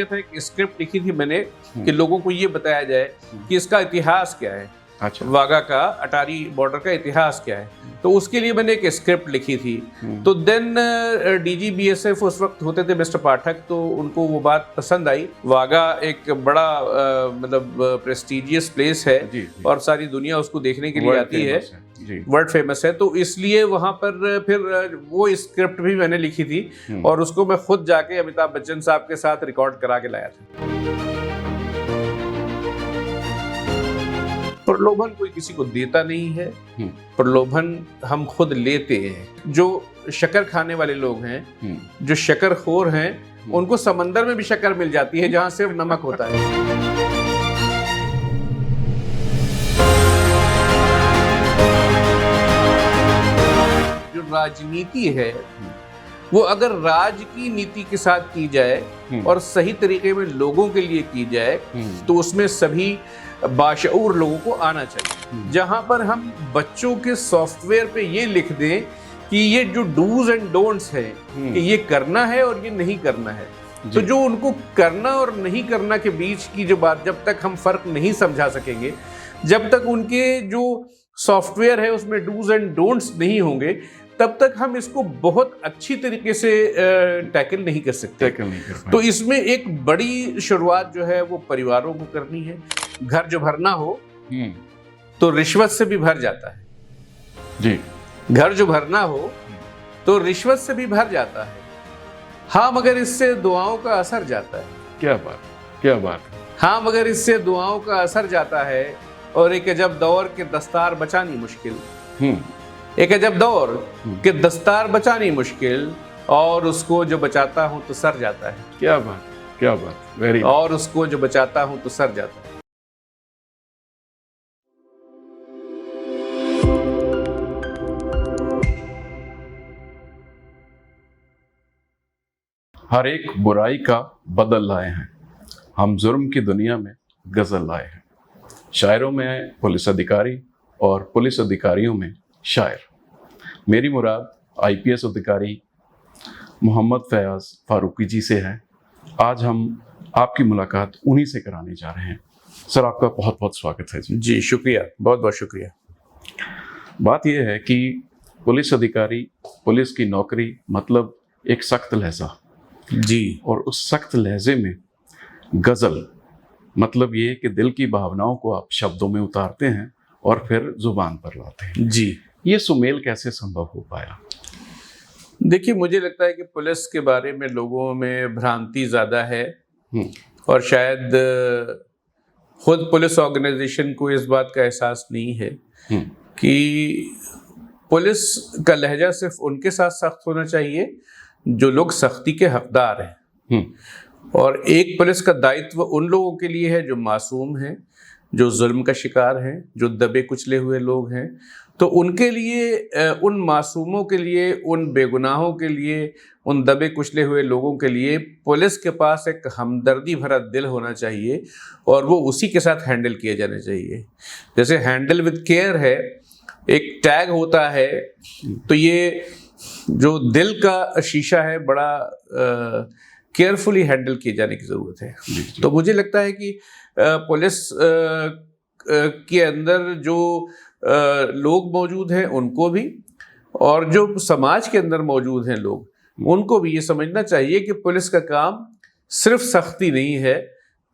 किया था, एक स्क्रिप्ट लिखी थी मैंने कि लोगों को ये बताया जाए कि इसका इतिहास क्या है, अच्छा, वाघा का अटारी बॉर्डर का इतिहास क्या है। तो उसके लिए मैंने एक स्क्रिप्ट लिखी थी। तो देन डीजी बीएसएफ उस वक्त होते थे मिस्टर पाठक, तो उनको वो बात पसंद आई। वाघा एक बड़ा मतलब प्रेस्टिजियस प्लेस है जी। और सारी दुनिया उसको देखने के लिए आती है, वर्ल्ड फेमस है। तो इसलिए वहाँ पर फिर वो स्क्रिप्ट भी मैंने लिखी थी और उसको मैं खुद जाके अमिताभ बच्चन साहब के साथ रिकॉर्ड करा के लाया था। प्रलोभन कोई किसी को देता नहीं है, प्रलोभन हम खुद लेते हैं। जो शक्कर खाने वाले लोग हैं, जो शक्करखोर हैं, उनको समंदर में भी शक्कर मिल जाती है जहां सिर्फ नमक होता है। जो राजनीति है वो अगर राज की नीति के साथ की जाए और सही तरीके में लोगों के लिए की जाए तो उसमें सभी बाशऊर लोगों को आना चाहिए। जहां पर हम बच्चों के सॉफ्टवेयर पे ये लिख दें कि ये जो डूज एंड डोंट्स है कि ये करना है और ये नहीं करना है, तो जो उनको करना और नहीं करना के बीच की जो बात, जब तक हम फर्क नहीं समझा सकेंगे, जब तक उनके जो सॉफ्टवेयर है उसमें डूज एंड डोंट्स नहीं होंगे, तब तक हम इसको बहुत अच्छी तरीके से टैकल नहीं कर सकते। तो इसमें एक बड़ी शुरुआत जो है वो परिवारों को करनी है। घर जो भरना हो तो रिश्वत से भी भर जाता है जी। घर जो भरना हो तो रिश्वत से भी भर जाता है। हाँ, मगर इससे दुआओं का असर जाता है। क्या बात, क्या बात। हाँ, मगर इससे दुआओं का असर जाता है। और एक अजब दौर के दस्तार बचानी मुश्किल, एक अजब दौर के दस्तार बचानी मुश्किल, और उसको जो बचाता हूं तो सर जाता है। क्या बात, क्या बात, वेरी। और उसको जो बचाता हूं तो सर जाता है। हर एक बुराई का बदल लाए हैं हम, जुर्म की दुनिया में गजल लाए हैं। शायरों में पुलिस अधिकारी और पुलिस अधिकारियों में शायर। मेरी मुराद आईपीएस अधिकारी मोहम्मद फयाज फारूकी जी से है। आज हम आपकी मुलाकात उन्हीं से कराने जा रहे हैं। सर, आपका बहुत बहुत स्वागत है जी। जी शुक्रिया, बहुत बहुत शुक्रिया। बात यह है कि पुलिस अधिकारी, पुलिस की नौकरी मतलब एक सख्त लहजा जी, और उस सख्त लहजे में गजल मतलब ये कि दिल की भावनाओं को आप शब्दों में उतारते हैं और फिर जुबान पर लाते हैं जी। ये सुमेल कैसे संभव हो पाया? देखिए, मुझे लगता है कि पुलिस के बारे में लोगों में भ्रांति ज़्यादा है और शायद खुद पुलिस ऑर्गेनाइजेशन को इस बात का एहसास नहीं है कि पुलिस का लहजा सिर्फ उनके साथ सख्त होना चाहिए जो लोग सख्ती के हकदार हैं, और एक पुलिस का दायित्व उन लोगों के लिए है जो मासूम हैं, जो जुल्म का शिकार हैं, जो दबे कुचले हुए लोग हैं। तो उनके लिए, उन मासूमों के लिए, उन बेगुनाहों के लिए, उन दबे कुचले हुए लोगों के लिए पुलिस के पास एक हमदर्दी भरा दिल होना चाहिए और वो उसी के साथ हैंडल किया जाना चाहिए। जैसे हैंडल विद केयर है, एक टैग होता है, तो ये जो दिल का शीशा है बड़ा केयरफुली हैंडल किए जाने की ज़रूरत है। तो मुझे लगता है कि पुलिस के अंदर जो लोग मौजूद हैं उनको भी, और जो समाज के अंदर मौजूद हैं लोग, उनको भी ये समझना चाहिए कि पुलिस का काम सिर्फ सख्ती नहीं है।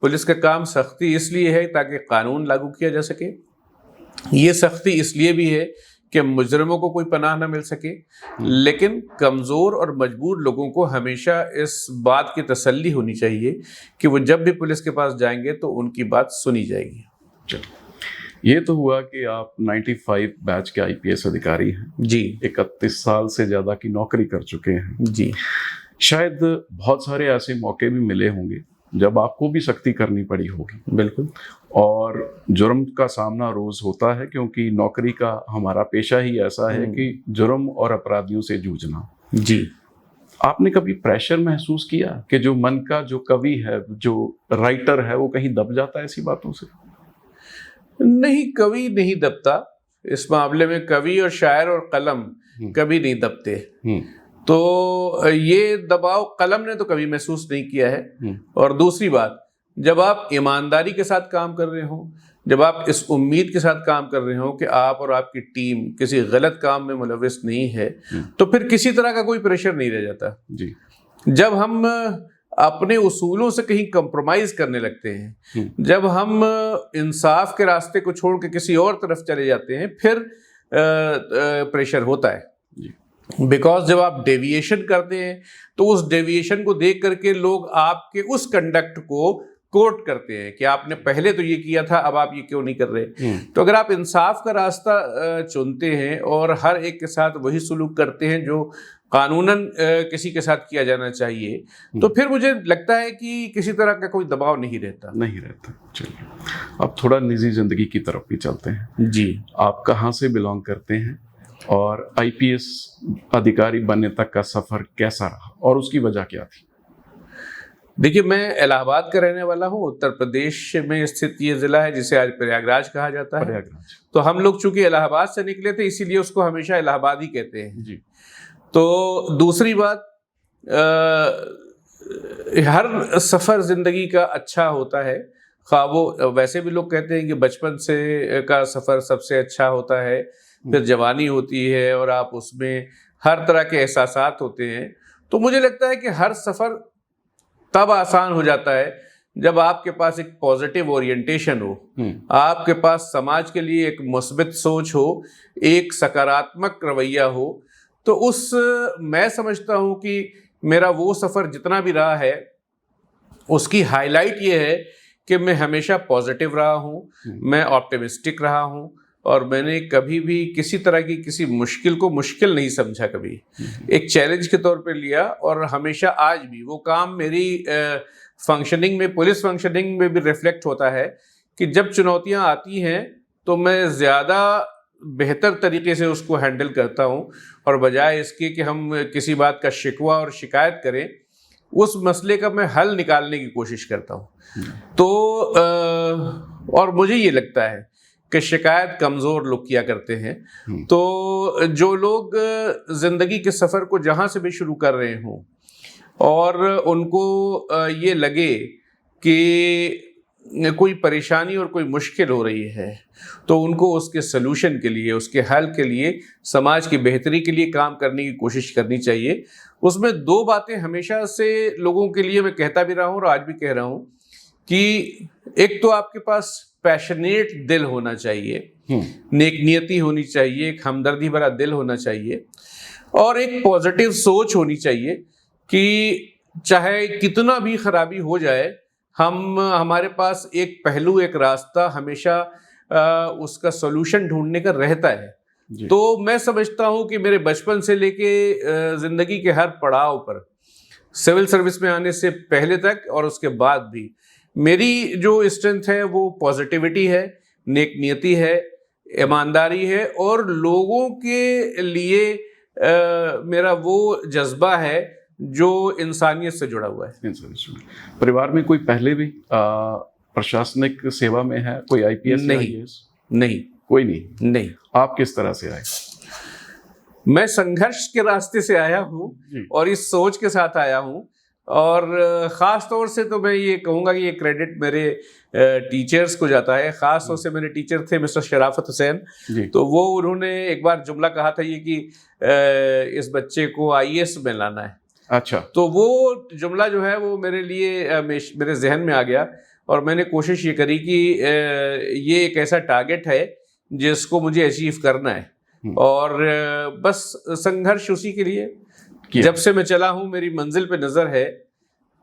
पुलिस का काम सख्ती इसलिए है ताकि कानून लागू किया जा सके। ये सख्ती इसलिए भी है कि मुजरिमों को कोई पनाह न मिल सके, लेकिन कमज़ोर और मजबूर लोगों को हमेशा इस बात की तसल्ली होनी चाहिए कि वो जब भी पुलिस के पास जाएंगे तो उनकी बात सुनी जाएगी। चलो, ये तो हुआ कि आप 95 बैच के आईपीएस अधिकारी हैं जी। 31 साल से ज़्यादा की नौकरी कर चुके हैं जी। शायद बहुत सारे ऐसे मौके भी मिले होंगे जब आपको भी सख्ती करनी पड़ी होगी। बिल्कुल। और जुर्म का सामना रोज होता है क्योंकि नौकरी का हमारा पेशा ही ऐसा है कि जुर्म और अपराधियों से जूझना। जी। आपने कभी प्रेशर महसूस किया कि जो मन का जो कवि है, जो राइटर है, वो कहीं दब जाता है ऐसी बातों से? नहीं, कवि नहीं दबता। इस मामले में कवि और शायर और कलम कभी नहीं दबते। तो ये दबाव कलम ने तो कभी महसूस नहीं किया है। और दूसरी बात, जब आप ईमानदारी के साथ काम कर रहे हो, जब आप इस उम्मीद के साथ काम कर रहे हो कि आप और आपकी टीम किसी गलत काम में मुलविस नहीं है, तो फिर किसी तरह का कोई प्रेशर नहीं रह जाता जी। जब हम अपने उसूलों से कहीं कंप्रोमाइज करने लगते हैं, जब हम इंसाफ के रास्ते को छोड़ के किसी और तरफ चले जाते हैं, फिर प्रेशर होता है। बिकॉज जब आप डेविएशन करते हैं तो उस डेविएशन को देख करके लोग आपके उस कंडक्ट को कोट करते हैं कि आपने पहले तो ये किया था, अब आप ये क्यों नहीं कर रहे। तो अगर आप इंसाफ का रास्ता चुनते हैं और हर एक के साथ वही सुलूक करते हैं जो कानूनन किसी के साथ किया जाना चाहिए, तो फिर मुझे लगता है कि किसी तरह का कोई दबाव नहीं रहता। चलिए, अब थोड़ा निजी जिंदगी की तरफ भी चलते हैं। जी, आप कहाँ से बिलोंग करते हैं और आईपीएस अधिकारी बनने तक का सफर कैसा रहा और उसकी वजह क्या थी? देखिए, मैं इलाहाबाद का रहने वाला हूँ। उत्तर प्रदेश में स्थित ये जिला है जिसे आज प्रयागराज कहा जाता है। तो हम लोग चूंकि इलाहाबाद से निकले थे, इसीलिए उसको हमेशा इलाहाबाद ही कहते हैं जी। तो दूसरी बात, हर सफ़र ज़िंदगी का अच्छा होता है। खा वो वैसे भी लोग कहते हैं कि बचपन से का सफ़र सबसे अच्छा होता है, फिर जवानी होती है और आप उसमें हर तरह के एहसासात होते हैं। तो मुझे लगता है कि हर सफ़र तब आसान हो जाता है जब आपके पास एक पॉजिटिव ओरिएंटेशन हो, आपके पास समाज के लिए एक मुस्बित सोच हो, एक सकारात्मक रवैया हो। तो मैं समझता हूँ कि मेरा वो सफ़र जितना भी रहा है, उसकी हाईलाइट ये है कि मैं हमेशा पॉजिटिव रहा हूँ, मैं ऑप्टिमिस्टिक रहा हूँ और मैंने कभी भी किसी तरह की किसी मुश्किल को मुश्किल नहीं समझा, कभी एक चैलेंज के तौर पे लिया। और हमेशा आज भी वो काम मेरी फंक्शनिंग में, पुलिस फंक्शनिंग में भी रिफ्लेक्ट होता है कि जब चुनौतियां आती हैं तो मैं ज़्यादा बेहतर तरीके से उसको हैंडल करता हूँ, और बजाय इसके कि हम किसी बात का शिकवा और शिकायत करें, उस मसले का मैं हल निकालने की कोशिश करता हूँ। तो और मुझे ये लगता है कि शिकायत कमज़ोर लोग किया करते हैं। तो जो लोग ज़िंदगी के सफ़र को जहाँ से भी शुरू कर रहे हों और उनको ये लगे कि कोई परेशानी और कोई मुश्किल हो रही है, तो उनको उसके सलूशन के लिए, उसके हल के लिए, समाज की बेहतरी के लिए काम करने की कोशिश करनी चाहिए। उसमें दो बातें हमेशा से लोगों के लिए मैं कहता भी रहा हूँ और आज भी कह रहा हूँ कि एक तो आपके पास पैशनेट दिल होना चाहिए, नेक नियति होनी चाहिए, एक हमदर्दी भरा दिल होना चाहिए और एक पॉजिटिव सोच होनी चाहिए कि चाहे कितना भी खराबी हो जाए, हमारे पास एक पहलू, एक रास्ता हमेशा उसका सॉल्यूशन ढूंढने का रहता है। तो मैं समझता हूँ कि मेरे बचपन से लेके ज़िंदगी के हर पड़ाव पर, सिविल सर्विस में आने से पहले तक और उसके बाद भी, मेरी जो स्ट्रेंथ है वो पॉजिटिविटी है, नेक नियति है, ईमानदारी है और लोगों के लिए मेरा वो जज्बा है जो इंसानियत से जुड़ा हुआ है। परिवार में कोई पहले भी प्रशासनिक सेवा में है, कोई आईपीएस? नहीं, कोई नहीं। आप किस तरह से आए? मैं संघर्ष के रास्ते से आया हूँ और इस सोच के साथ आया हूँ। और ख़ास तौर से तो मैं ये कहूँगा कि ये क्रेडिट मेरे टीचर्स को जाता है। ख़ास तौर से मेरे टीचर थे मिस्टर शराफत हुसैन, तो वो उन्होंने एक बार जुमला कहा था ये कि इस बच्चे को आईएएस में लाना है। अच्छा। तो वो जुमला जो है वो मेरे लिए मेरे जहन में आ गया और मैंने कोशिश ये करी कि ये एक ऐसा टारगेट है जिसको मुझे अचीव करना है और बस संघर्ष उसी के लिए। जब से मैं चला हूँ मेरी मंजिल पे नज़र है,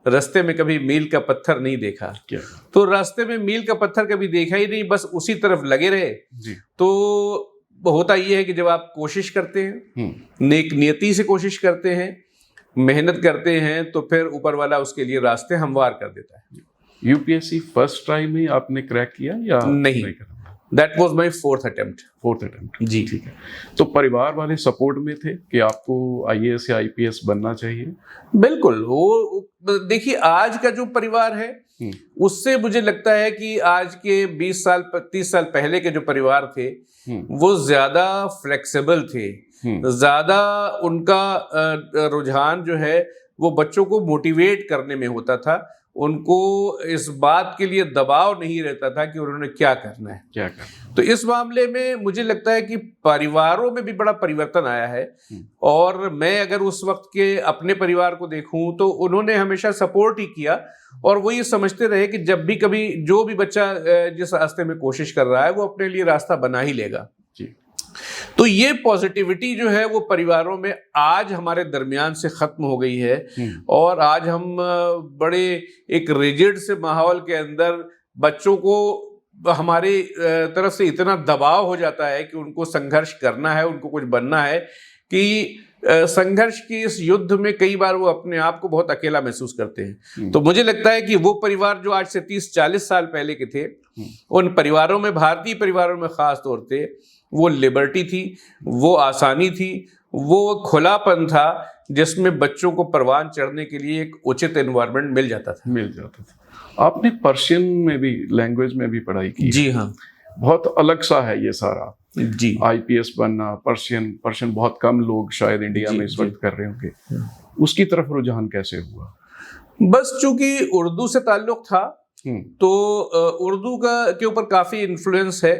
रास्ते में कभी मील का पत्थर नहीं देखा। तो रास्ते में मील का पत्थर कभी देखा ही नहीं, बस उसी तरफ लगे रहे। तो होता ये है कि जब आप कोशिश करते हैं, नेक नियति से कोशिश करते हैं, मेहनत करते हैं, तो फिर ऊपर वाला उसके लिए रास्ते हमवार कर देता है। यूपीएससी फर्स्ट ट्राई में आपने क्रैक किया या नहीं? That was my fourth attempt. जी, ठीक है। तो परिवार वाले सपोर्ट में थे कि आपको आईएएस या आईपीएस बनना चाहिए? बिल्कुल। वो देखिए, आज का जो परिवार है उससे मुझे लगता है कि आज के 20 साल 30 साल पहले के जो परिवार थे वो ज्यादा फ्लेक्सिबल थे, ज्यादा उनका रुझान जो है वो बच्चों को मोटिवेट करने में होता था, उनको इस बात के लिए दबाव नहीं रहता था कि उन्होंने क्या करना है। तो इस मामले में मुझे लगता है कि परिवारों में भी बड़ा परिवर्तन आया है। और मैं अगर उस वक्त के अपने परिवार को देखूं तो उन्होंने हमेशा सपोर्ट ही किया और वो ये समझते रहे कि जब भी कभी जो भी बच्चा जिस रास्ते में कोशिश कर रहा है वो अपने लिए रास्ता बना ही लेगा। तो ये पॉजिटिविटी जो है वो परिवारों में आज हमारे दरमियान से खत्म हो गई है और आज हम बड़े एक रिजिड से माहौल के अंदर बच्चों को हमारी तरफ से इतना दबाव हो जाता है कि उनको संघर्ष करना है, उनको कुछ बनना है, कि संघर्ष की इस युद्ध में कई बार वो अपने आप को बहुत अकेला महसूस करते हैं। तो मुझे लगता है कि वो परिवार जो आज से 30-40 साल पहले के थे, उन परिवारों में, भारतीय परिवारों में खास तौर पे वो लिबर्टी थी, वो आसानी थी, वो खुलापन था जिसमें बच्चों को परवान चढ़ने के लिए एक उचित एनवायरनमेंट मिल जाता था। आपने पर्शियन में भी, लैंग्वेज में भी पढ़ाई की? जी हाँ। बहुत अलग सा है ये सारा जी। आईपीएस बनना, पर्शियन बहुत कम लोग शायद इंडिया में इस वक्त कर रहे होंगे। उसकी तरफ रुझान कैसे हुआ? बस चूंकि उर्दू से ताल्लुक था तो उर्दू के ऊपर काफी इन्फ्लुएंस है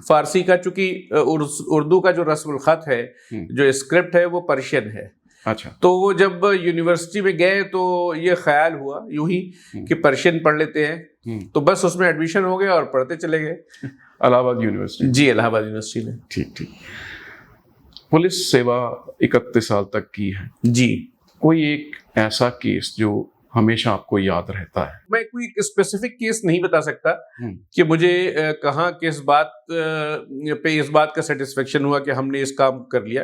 फारसी का, चूंकि उर्दू का जो रस्मुल खत है, जो स्क्रिप्ट है, वो पर्शियन है। अच्छा। तो वो जब यूनिवर्सिटी में गए तो ये ख्याल हुआ यूं ही कि पर्शियन पढ़ लेते हैं, तो बस उसमें एडमिशन हो गया और पढ़ते चले गए। इलाहाबाद यूनिवर्सिटी? जी, इलाहाबाद यूनिवर्सिटी में। ठीक। पुलिस सेवा 31 साल तक की है जी। कोई एक ऐसा केस जो हमेशा आपको याद रहता है? मैं कोई स्पेसिफिक केस नहीं बता सकता कि मुझे कहाँ किस बात पे इस बात का सेटिस्फेक्शन हुआ कि हमने इस काम कर लिया।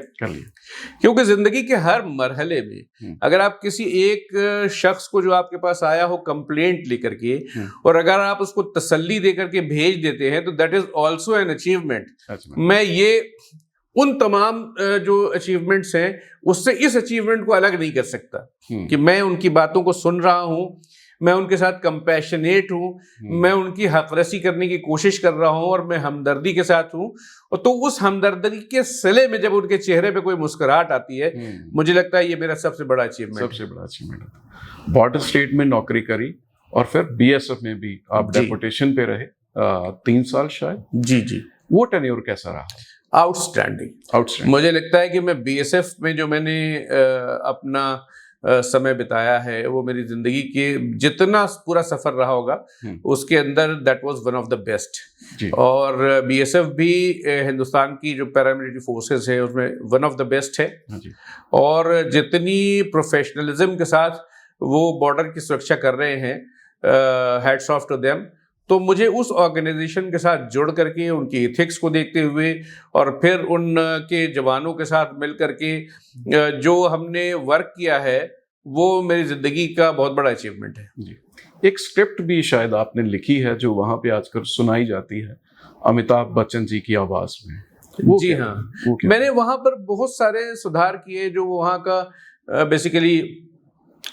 क्योंकि जिंदगी के हर मरहले में अगर आप किसी एक शख्स को जो आपके पास आया हो कंप्लेंट लेकर के, और अगर आप उसको तसल्ली देकर के भेज देते हैं तो that is also an achievement. मैं ये उन तमाम जो अचीवमेंट्स हैं उससे इस अचीवमेंट को अलग नहीं कर सकता कि मैं उनकी बातों को सुन रहा हूं, मैं उनके साथ कंपैशनेट हूं, मैं उनकी हकरसी करने की कोशिश कर रहा हूं और मैं हमदर्दी के साथ हूं। और तो उस हमदर्दी के सिले में जब उनके चेहरे पे कोई मुस्कुराहट आती है, मुझे लगता है ये मेरा सबसे बड़ा अचीवमेंट है। बॉर्डर स्टेट में नौकरी करी और फिर बीएसएफ में भी आप डेपुटेशन पे रहे 3 साल शायद। जी। वो टेन्योर कैसा रहा? आउटस्टैंडिंग। मुझे लगता है कि मैं बीएसएफ में जो मैंने अपना समय बिताया है वो मेरी जिंदगी के जितना पूरा सफर रहा होगा उसके अंदर that was one of the best. और बीएसएफ भी हिंदुस्तान की जो पैरामिलिट्री फोर्सेस है उसमें वन ऑफ द बेस्ट है। और जितनी प्रोफेशनलिज्म के साथ वो बॉर्डर की सुरक्षा कर रहे हैं, हैट्स ऑफ टू देम। तो मुझे उस ऑर्गेनाइजेशन के साथ जुड़ करके उनकी एथिक्स को देखते हुए और फिर उनके जवानों के साथ मिल करके जो हमने वर्क किया है वो मेरी जिंदगी का बहुत बड़ा अचीवमेंट है। जी। एक स्क्रिप्ट भी शायद आपने लिखी है जो वहाँ पे आजकल सुनाई जाती है अमिताभ बच्चन जी की आवाज में। जी हाँ, मैंने वहाँ पर बहुत सारे सुधार किए। जो वहाँ का बेसिकली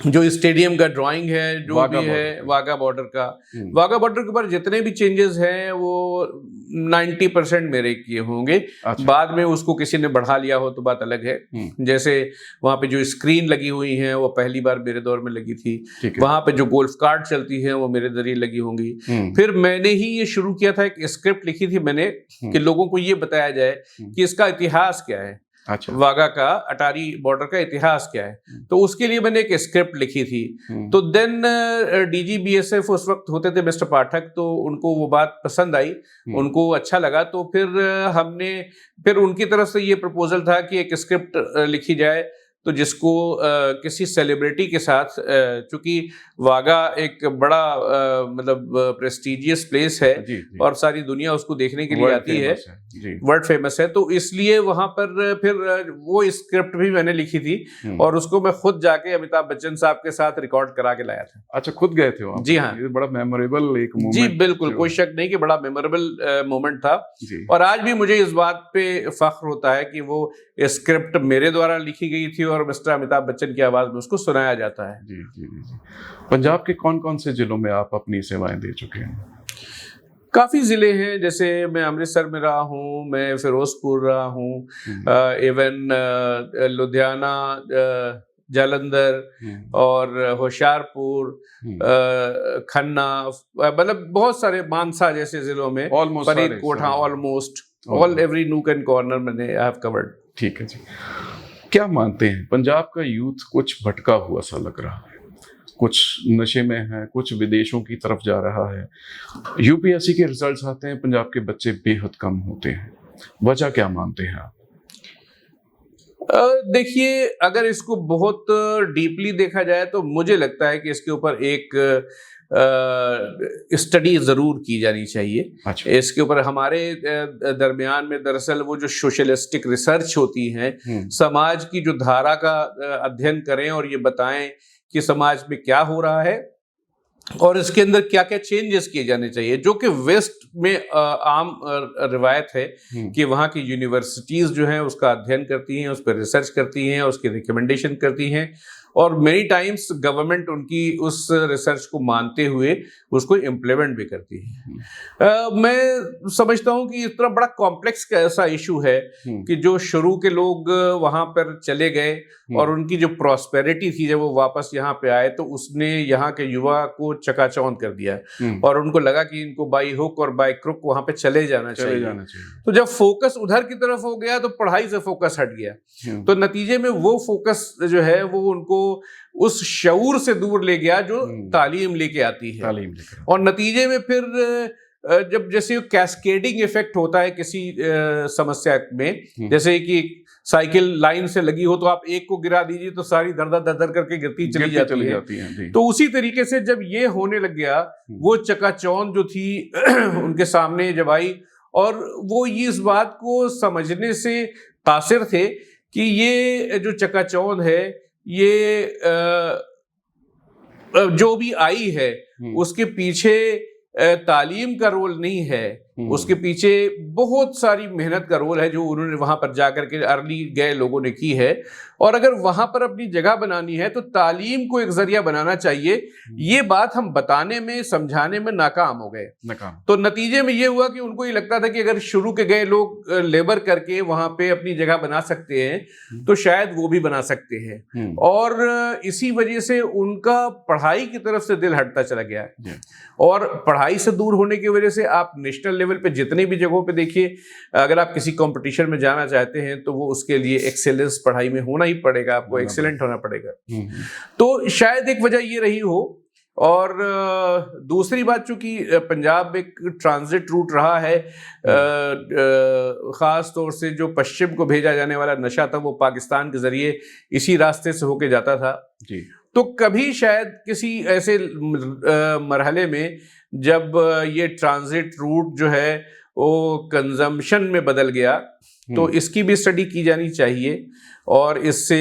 जो स्टेडियम का ड्राइंग है, जो भी है वाघा बॉर्डर का, वाघा बॉर्डर के ऊपर जितने भी चेंजेस हैं वो 90% मेरे किए होंगे। बाद में उसको किसी ने बढ़ा लिया हो तो बात अलग है। जैसे वहाँ पे जो स्क्रीन लगी हुई है वो पहली बार मेरे दौर में लगी थी। वहाँ पे जो गोल्फ कार्ड चलती है वो मेरे जरिए लगी होंगी। फिर मैंने ही ये शुरू किया था, एक स्क्रिप्ट लिखी थी मैंने कि लोगों को ये बताया जाए कि इसका इतिहास क्या है, वाघा का, अटारी बॉर्डर का इतिहास क्या है। तो उसके लिए मैंने एक स्क्रिप्ट लिखी थी। तो देन डीजी बीएसएफ उस वक्त होते थे मिस्टर पाठक, तो उनको वो बात पसंद आई, उनको अच्छा लगा। तो फिर उनकी तरफ से ये प्रपोजल था कि एक स्क्रिप्ट लिखी जाए तो जिसको किसी सेलिब्रिटी के साथ, चूंकि वाघा एक बड़ा मतलब प्रेस्टिजियस प्लेस है और सारी दुनिया उसको देखने के लिए आती है, वर्ल्ड फेमस है, तो इसलिए वहां पर फिर वो स्क्रिप्ट भी मैंने लिखी थी और उसको मैं खुद जाके अमिताभ बच्चन साहब के साथ रिकॉर्ड करा के लाया था। अच्छा, खुद गए थे आप? जी हाँ। ये बड़ा मेमोरेबल एक मोमेंट। जी बिल्कुल, कोई शक नहीं कि बड़ा मेमोरेबल मोमेंट था। और आज भी मुझे इस बात पे फख्र होता है कि वो स्क्रिप्ट मेरे द्वारा लिखी गई थी और मिस्टर अमिताभ बच्चन की आवाज में उसको सुनाया जाता है। जी जी जी जी। पंजाब के कौन कौन से जिलों में आप अपनी सेवाएं दे चुके हैं? काफ़ी ज़िले हैं, जैसे मैं अमृतसर में रहा हूँ, मैं फ़िरोज़पुर रहा हूँ, इवन लुधियाना, जालंधर और होशियारपुर, खन्ना, मतलब बहुत सारे, मानसा जैसे ज़िलों में, फरीदकोट, हाँ, almost all every nook and corner मैंने आई हैव कवर्ड। ठीक है जी। क्या मानते हैं, पंजाब का यूथ कुछ भटका हुआ सा लग रहा है, कुछ नशे में है, कुछ विदेशों की तरफ जा रहा है। यूपीएससी के रिजल्ट्स आते हैं, पंजाब के बच्चे बेहद कम होते हैं, वजह क्या मानते हैं आप? देखिए, अगर इसको बहुत डीपली देखा जाए तो मुझे लगता है कि इसके ऊपर एक स्टडी ज़रूर की जानी चाहिए। अच्छा। इसके ऊपर हमारे दरमियान में दरअसल वो जो सोशलिस्टिक रिसर्च होती है, समाज की जो धारा का अध्ययन करें और ये बताएं कि समाज में क्या हो रहा है और इसके अंदर क्या क्या चेंजेस किए जाने चाहिए, जो कि वेस्ट में आम रिवायत है कि वहाँ की यूनिवर्सिटीज़ जो हैं उसका अध्ययन करती हैं, उस पर रिसर्च करती हैं, उसकी रिकमेंडेशन करती हैं और मेनी टाइम्स गवर्नमेंट उनकी उस रिसर्च को मानते हुए उसको इम्प्लीमेंट भी करती है। मैं समझता हूँ कि इतना बड़ा कॉम्प्लेक्स ऐसा इशू है कि जो शुरू के लोग वहाँ पर चले गए और उनकी जो प्रॉस्पेरिटी थी, जब वो वापस यहाँ पे आए तो उसने यहाँ के युवा को चकाचौंध कर दिया और उनको लगा कि इनको बाई हुक और बाई क्रुक वहाँ पे चले जाना चाहिए। तो जब फोकस उधर की तरफ हो गया तो पढ़ाई से फोकस हट गया, तो नतीजे में वो फोकस जो है वो उनको उस शऊर से दूर ले गया जो तालीम लेके आती है। और नतीजे में फिर जब जैसे कैस्केडिंग इफेक्ट होता है किसी समस्या में, जैसे कि साइकिल लाइन से लगी हो तो आप एक को गिरा दीजिए तो सारी दर दर करके गिरती चली जाती है। तो उसी तरीके से जब ये होने लग गया, वो चकाचौंध जो थी उनके सामने जब आई और वो इस बात को समझने से कासिर थे कि ये जो चकाचौंध है ये जो भी आई है उसके पीछे तालीम का रोल नहीं है, उसके पीछे बहुत सारी मेहनत का रोल है जो उन्होंने वहां पर जाकर के अर्ली गए लोगों ने की है। और अगर वहां पर अपनी जगह बनानी है तो तालीम को एक जरिया बनाना चाहिए। ये बात हम बताने में, समझाने में नाकाम हो गए। तो नतीजे में ये हुआ कि उनको ये लगता था कि अगर शुरू के गए लोग लेबर करके वहां पे अपनी जगह बना सकते हैं तो शायद वो भी बना सकते हैं, और इसी वजह से उनका पढ़ाई की तरफ से दिल हटता चला गया। और पढ़ाई से दूर होने की वजह से आप नेशनल लेवल पे जितनी भी जगहों पे देखिए, अगर आप किसी कंपटीशन में जाना चाहते हैं तो वो उसके लिए एक्सेलेंस पढ़ाई में होना ही पड़ेगा, आपको एक्सेलेंट होना पड़ेगा। तो शायद एक वजह ये रही हो। और दूसरी बात, चूंकि पंजाब एक ट्रांजिट रूट रहा है, खास तौर से जो पश्चिम को भेजा जाने वाला नशा था वो पाकिस्तान के जरिए इसी रास्ते से होके जाता था जी। तो कभी शायद किसी ऐसे मरहले में जब ये ट्रांजिट रूट जो है वो कंजम्पशन में बदल गया तो इसकी भी स्टडी की जानी चाहिए और इससे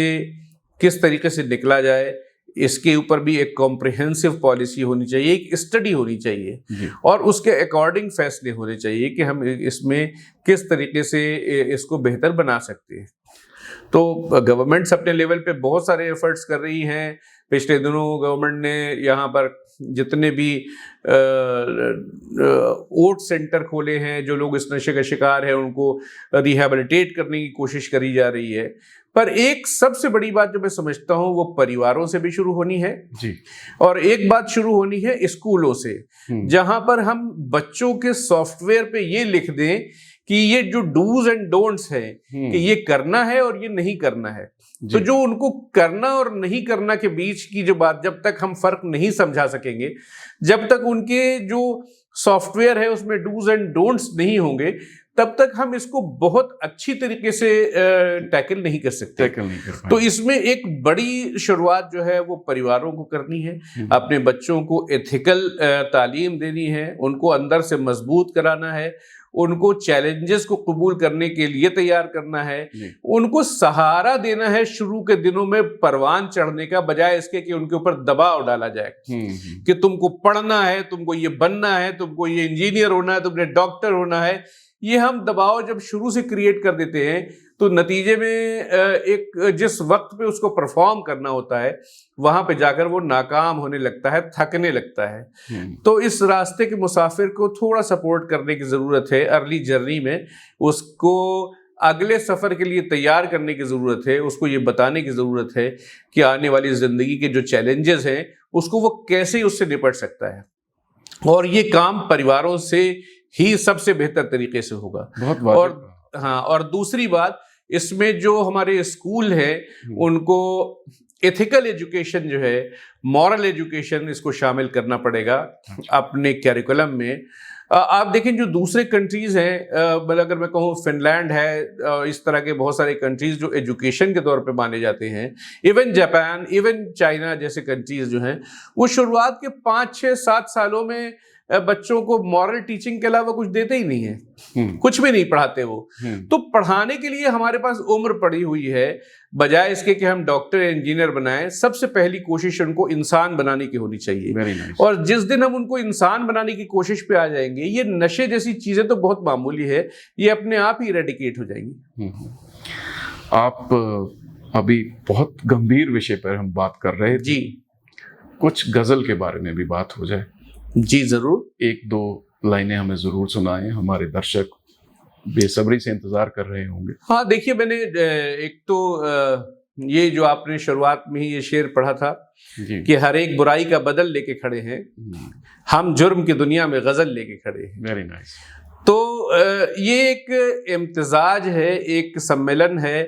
किस तरीके से निकला जाए इसके ऊपर भी एक कॉम्प्रिहेंसिव पॉलिसी होनी चाहिए, एक स्टडी होनी चाहिए और उसके अकॉर्डिंग फैसले होने चाहिए कि हम इसमें किस तरीके से इसको बेहतर बना सकते हैं। तो गवर्नमेंट्स अपने लेवल पे बहुत सारे एफर्ट्स कर रही हैं। पिछले दिनों गवर्नमेंट ने यहाँ पर जितने भी ओट सेंटर खोले हैं, जो लोग इस नशे का शिकार हैं उनको रिहैबिलिटेट करने की कोशिश करी जा रही है। पर एक सबसे बड़ी बात जो मैं समझता हूँ वो परिवारों से भी शुरू होनी है जी। और एक बात शुरू होनी है स्कूलों से, जहां पर हम बच्चों के सॉफ्टवेयर पे ये लिख दें कि ये जो डूज एंड डोंट्स है कि ये करना है और ये नहीं करना है। तो जो उनको करना और नहीं करना के बीच की जो बात, जब तक हम फर्क नहीं समझा सकेंगे, जब तक उनके जो सॉफ्टवेयर है उसमें डूज एंड डोंट्स नहीं होंगे, तब तक हम इसको बहुत अच्छी तरीके से टैकल नहीं कर सकते। तो इसमें एक बड़ी शुरुआत जो है वो परिवारों को करनी है, अपने बच्चों को एथिकल तालीम देनी है, उनको अंदर से मजबूत कराना है, उनको चैलेंजेस को कबूल करने के लिए तैयार करना है, उनको सहारा देना है शुरू के दिनों में परवान चढ़ने का, बजाय इसके कि उनके ऊपर दबाव डाला जाए कि तुमको पढ़ना है, तुमको ये बनना है, तुमको ये इंजीनियर होना है, तुमने डॉक्टर होना है। ये हम दबाव जब शुरू से क्रिएट कर देते हैं तो नतीजे में एक जिस वक्त पे उसको परफॉर्म करना होता है वहां पे जाकर वो नाकाम होने लगता है, थकने लगता है। तो इस रास्ते के मुसाफिर को थोड़ा सपोर्ट करने की ज़रूरत है अर्ली जर्नी में, उसको अगले सफ़र के लिए तैयार करने की ज़रूरत है, उसको ये बताने की ज़रूरत है कि आने वाली ज़िंदगी के जो चैलेंजेस हैं उसको वो कैसे उससे निपट सकता है। और ये काम परिवारों से ही सबसे बेहतर तरीके से होगा। और हाँ, और दूसरी बात, इसमें जो हमारे स्कूल है उनको एथिकल एजुकेशन जो है, मॉरल एजुकेशन, इसको शामिल करना पड़ेगा अपने कैरिकुलम में। आप देखें जो दूसरे कंट्रीज हैं, अगर मैं कहूँ फिनलैंड है, इस तरह के बहुत सारे कंट्रीज जो एजुकेशन के तौर पे माने जाते हैं, इवन जापान, इवन चाइना जैसे कंट्रीज जो हैं, वो शुरुआत के 5, 6, 7 सालों में बच्चों को मॉरल टीचिंग के अलावा कुछ देते ही नहीं है, कुछ भी नहीं पढ़ाते वो। तो पढ़ाने के लिए हमारे पास उम्र पड़ी हुई है, बजाय इसके कि हम डॉक्टर इंजीनियर बनाएं, सबसे पहली कोशिश उनको इंसान बनाने की होनी चाहिए। nice. और जिस दिन हम उनको इंसान बनाने की कोशिश पे आ जाएंगे, ये नशे जैसी चीजें तो बहुत मामूली है, ये अपने आप ही इरेडिकेट हो जाएंगी। आप अभी बहुत गंभीर विषय पर हम बात कर रहे थे जी, कुछ गजल के बारे में भी बात हो जाए। जी जरूर। 1-2 लाइनें हमें जरूर सुनाएं, हमारे दर्शक बेसब्री से इंतजार कर रहे होंगे। हाँ देखिए, मैंने एक तो ये जो आपने शुरुआत में ही ये शेर पढ़ा था कि हर एक बुराई का बदल लेके खड़े हैं, हम जुर्म की दुनिया में गजल लेके खड़े हैं। Very nice. तो ये एक इम्तिजाज है, एक सम्मेलन है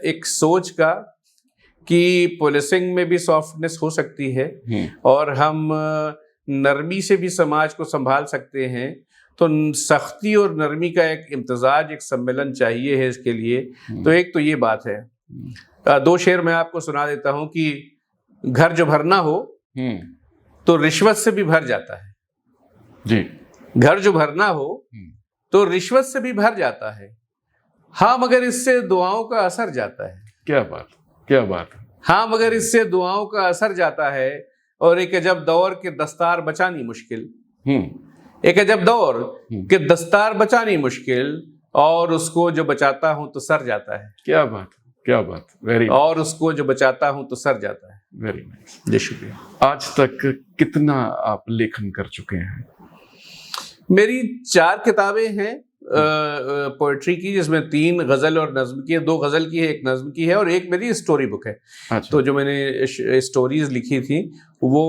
एक सोच का कि पुलिसिंग में भी सॉफ्टनेस हो सकती है और हम नरमी से भी समाज को संभाल सकते हैं। तो सख्ती और नरमी का एक इम्तिजाज, एक सम्मेलन चाहिए है इसके लिए। तो एक तो ये बात है। 2 शेर मैं आपको सुना देता हूं कि घर जो भरना हो तो रिश्वत से भी भर जाता है जी। घर जो भरना हो तो रिश्वत से भी भर जाता है, हाँ मगर इससे दुआओं का असर जाता है। क्या बात, क्या बात। हाँ मगर इससे दुआओं का असर जाता है, और एक अजब दौर के दस्तार बचानी मुश्किल। एक अजब दौर के दस्तार बचानी मुश्किल, और उसको जो बचाता हूं तो सर जाता है। क्या बात, क्या बात। वेरी। और उसको जो बचाता हूं तो सर जाता है। Very nice. जी शुक्रिया। आज तक कितना आप लेखन कर चुके हैं? मेरी 4 किताबें हैं पोएट्री की, जिसमें 3 गजल और नज्म की है। 2 गजल की है, 1 नज्म की है, और 1 मेरी स्टोरी बुक है। अच्छा। तो जो मैंने स्टोरीज लिखी थी वो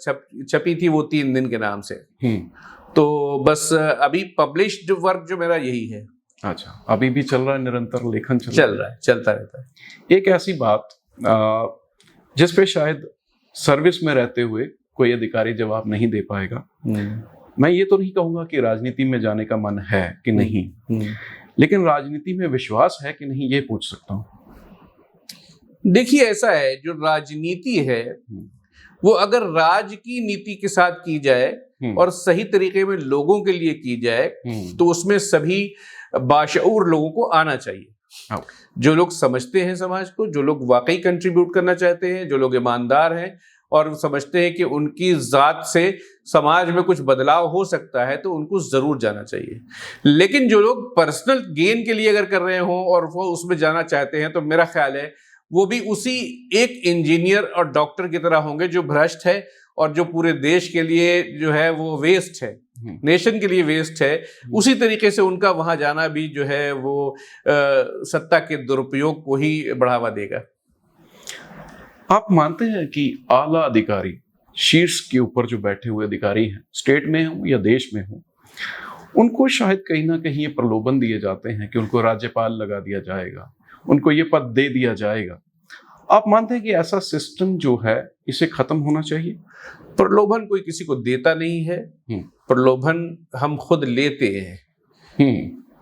छपी थी वो 3 दिन के नाम से। तो बस अभी पब्लिश्ड वर्क जो मेरा यही है। अच्छा, अभी भी चल रहा है, निरंतर लेखन चल रहा है, चलता रहता है। एक ऐसी बात जिस पे शायद सर्विस में रहते हुए कोई अधिकारी जवाब नहीं दे पाएगा। मैं ये तो नहीं कहूंगा कि राजनीति में जाने का मन है कि नहीं, लेकिन राजनीति में विश्वास है कि नहीं, ये पूछ सकता हूं। देखिए ऐसा है, जो राजनीति है वो अगर राज की नीति के साथ की जाए और सही तरीके में लोगों के लिए की जाए तो उसमें सभी बाशऊर लोगों को आना चाहिए। जो लोग समझते हैं समाज को, जो लोग वाकई कंट्रीब्यूट करना चाहते हैं, जो लोग ईमानदार हैं और समझते हैं कि उनकी जात से समाज में कुछ बदलाव हो सकता है, तो उनको जरूर जाना चाहिए। लेकिन जो लोग पर्सनल गेन के लिए अगर कर रहे हों और वो उसमें जाना चाहते हैं, तो मेरा ख्याल है वो भी उसी एक इंजीनियर और डॉक्टर की तरह होंगे जो भ्रष्ट है और जो पूरे देश के लिए जो है वो वेस्ट है, नेशन के लिए वेस्ट है। उसी तरीके से उनका वहां जाना भी जो है वो सत्ता के दुरुपयोग को ही बढ़ावा देगा। आप मानते हैं कि आला अधिकारी, शीर्ष के ऊपर जो बैठे हुए अधिकारी हैं, स्टेट में हो या देश में हो, उनको शायद कहीं ना कहीं ये प्रलोभन दिए जाते हैं कि उनको राज्यपाल लगा दिया जाएगा, उनको ये पद दे दिया जाएगा। आप मानते हैं कि ऐसा सिस्टम जो है इसे खत्म होना चाहिए? प्रलोभन कोई किसी को देता नहीं है, प्रलोभन हम खुद लेते हैं।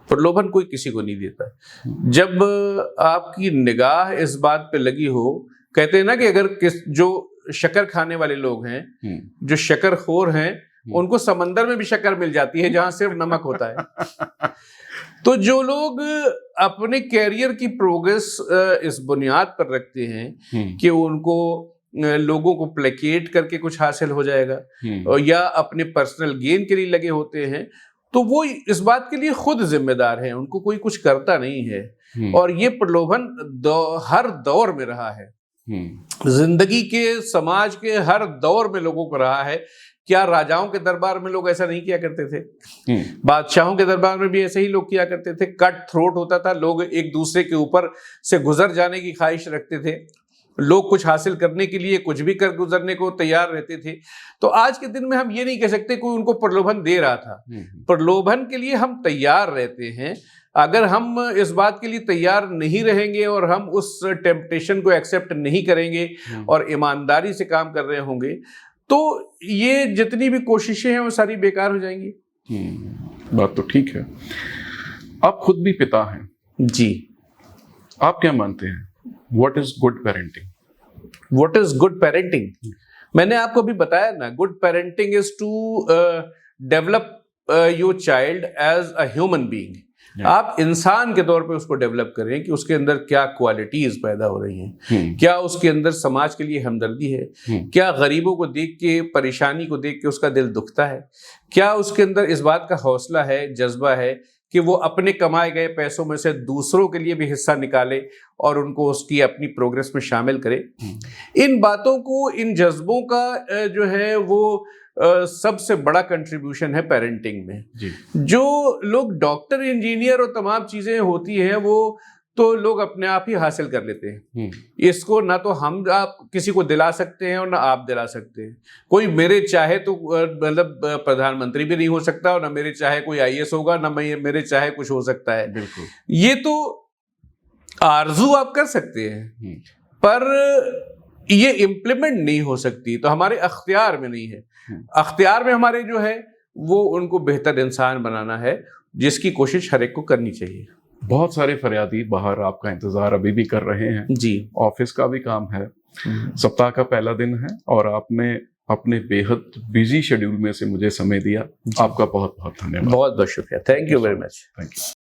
प्रलोभन कोई किसी को नहीं देता। जब आपकी निगाह इस बात पे लगी हो, कहते हैं ना कि अगर जो शक्कर खाने वाले लोग हैं, जो शक्करखोर हैं, उनको समंदर में भी शक्कर मिल जाती है जहां सिर्फ नमक होता है। तो जो लोग अपने कैरियर की प्रोग्रेस इस बुनियाद पर रखते हैं कि उनको लोगों को प्लेकेट करके कुछ हासिल हो जाएगा या अपने पर्सनल गेन के लिए लगे होते हैं, तो वो इस बात के लिए खुद जिम्मेदार है, उनको कोई कुछ करता नहीं है। और ये प्रलोभन हर दौर में रहा है, जिंदगी के, समाज के हर दौर में लोगों को रहा है। क्या राजाओं के दरबार में लोग ऐसा नहीं किया करते थे? बादशाहों के दरबार में भी ऐसे ही लोग किया करते थे। कट थ्रोट होता था, लोग एक दूसरे के ऊपर से गुजर जाने की ख्वाहिश रखते थे, लोग कुछ हासिल करने के लिए कुछ भी कर गुजरने को तैयार रहते थे। तो आज के दिन में हम ये नहीं कह सकते कोई उनको प्रलोभन दे रहा था। प्रलोभन के लिए हम तैयार रहते हैं। अगर हम इस बात के लिए तैयार नहीं रहेंगे और हम उस टेम्पटेशन को एक्सेप्ट नहीं करेंगे और ईमानदारी से काम कर रहे होंगे, तो ये जितनी भी कोशिशें हैं वो सारी बेकार हो जाएंगी। बात तो ठीक है। आप खुद भी पिता हैं जी, आप क्या मानते हैं, what is good parenting? What is good parenting? मैंने आपको अभी बताया ना, good parenting is to develop your child as a human being. आप इंसान के तौर पे उसको डेवलप करें कि उसके अंदर क्या क्वालिटीज पैदा हो रही हैं, क्या उसके अंदर समाज के लिए हमदर्दी है, क्या गरीबों को देख के, परेशानी को देख के उसका दिल दुखता है, क्या उसके अंदर इस बात का हौसला है, जज्बा है कि वो अपने कमाए गए पैसों में से दूसरों के लिए भी हिस्सा निकाले और उनको उसकी अपनी प्रोग्रेस में शामिल करे। इन बातों को, इन जज्बों का जो है वो सबसे बड़ा कंट्रीब्यूशन है पेरेंटिंग में। जो लोग डॉक्टर, इंजीनियर और तमाम चीजें होती हैं वो तो लोग अपने आप ही हासिल कर लेते हैं। इसको ना तो हम आप किसी को दिला सकते हैं और ना आप दिला सकते हैं। कोई मेरे चाहे तो मतलब प्रधानमंत्री भी नहीं हो सकता, और ना मेरे चाहे कोई IAS होगा, ना मेरे चाहे कुछ हो सकता है। बिल्कुल, ये तो आरजू आप कर सकते हैं, पर ये इम्प्लीमेंट नहीं हो सकती, तो हमारे अख्तियार में नहीं है। अख्तियार में हमारे जो है वो उनको बेहतर इंसान बनाना है, जिसकी कोशिश हर एक को करनी चाहिए। बहुत सारे फरियादी बाहर आपका इंतजार अभी भी कर रहे हैं जी, ऑफिस का भी काम है, सप्ताह का पहला दिन है और आपने अपने बेहद बिजी शेड्यूल में से मुझे समय दिया। आपका बहुत बहुत धन्यवाद। बहुत बहुत शुक्रिया। Thank you very much. Thank you.